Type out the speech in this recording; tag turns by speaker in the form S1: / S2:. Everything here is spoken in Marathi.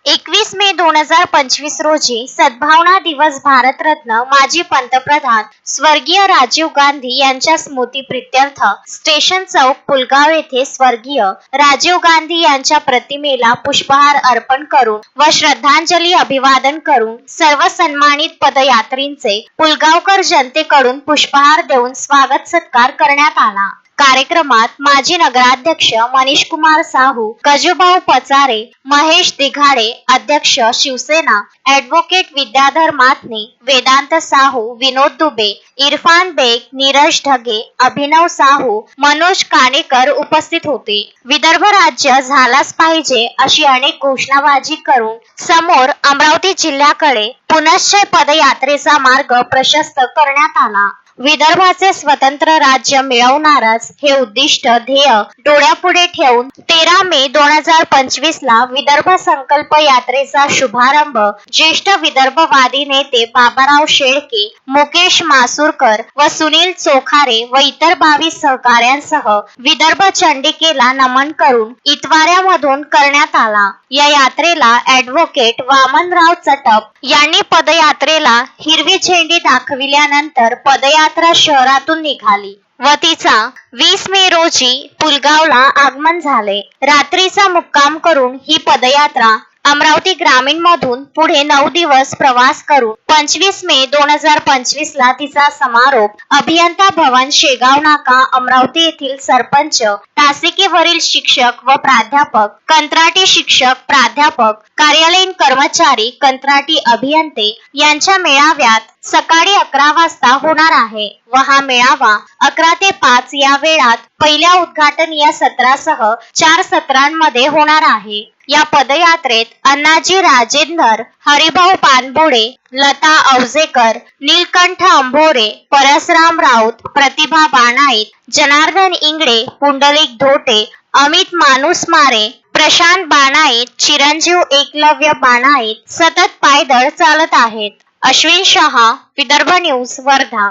S1: 21 मे 2025 रोजी सद्भावना दिवस भारतरत्न माजी पंतप्रधान स्वर्गीय राजीव गांधी यांच्या स्मृतीप्रित्यर्थ स्टेशन चौक पुलगाव येथे स्वर्गीय राजीव गांधी यांच्या प्रतिमेला पुष्पहार अर्पण करून व श्रद्धांजली अभिवादन करून सर्व सन्मानित पदयात्रींचे पुलगावकर जनतेकडून पुष्पहार देऊन स्वागत सत्कार करण्यात आला। कार्यक्रमात माजी नगराध्यक्ष मनीष कुमार साहू, गजूभाऊ पचारे, महेश दिघाडे, अध्यक्ष शिवसेना, ॲडव्होकेट विद्याधर माथने, वेदांत साहू, विनोद दुबे, इरफान बेग, नीरज ढगे, अभिनव साहू, मनोज काणेकर उपस्थित होते। विदर्भ राज्य झालाच पाहिजे अशी अनेक घोषणाबाजी करून समोर अमरावती जिल्ह्याकडे पुनश्च पदयात्रेचा मार्ग प्रशस्त करण्यात आला। विदर्भाचे स्वतंत्र राज्य मिळवणारच हे उद्दिष्ट ध्येय डोळ्यापुढे ठेवून 13 मे 2025 ला विदर्भ संकल्प यात्रेचा शुभारंभ ज्येष्ठ विदर्भवादी नेते बाबाराव शेळके, मुकेश मासुरकर व सुनील चोखारे व इतर भावी सहकाऱ्यांसह विदर्भ चंडिकेला नमन करून इतवाऱ्यामधून करण्यात आला। या यात्रेला ॲडव्होकेट वामनराव चटप यांनी पदयात्रेला हिरवी झेंडी दाखविल्यानंतर पदयात्रा शहरातून निघाली व तिचा 20 मे रोजी पुलगावला आगमन झाले। रात्रीचा मुक्काम करून ही पदयात्रा अमरावती ग्रामीण मधून पुढे 9 दिवस प्रवास करून 25 मे 2025 ला तिचा समारोप अभियंता भवन शेगाव नाका अमरावती येथील सरपंच, तासिकेवरील शिक्षक व प्राध्यापक, कंत्राटी शिक्षक, प्राध्यापक, कार्यालयीन कर्मचारी, कंत्राटी अभियंते यांच्या मेळाव्यात सकाळी 11 वाजता होणार आहे व हा मेळावा 11 ते 5 या वेळात पहिल्या उद्घाटनीय सत्रासह 4 सत्रांमध्ये होणार आहे। या पदयात्रेत अण्णाजी राजेंदर, हरिभाऊ पानबोडे, लता अवजेकर, नीलकंठ अंभोरे, परसराम राऊत, प्रतिभा बाणाईत, जनार्दन इंगळे, पुंडलिक धोटे, अमित मानुसमारे, प्रशांत बाणाईत, चिरंजीव एकलव्य बाणाईत सतत पायदळ चालत आहेत। अश्विन शहा, विदर्भ न्यूज, वर्धा।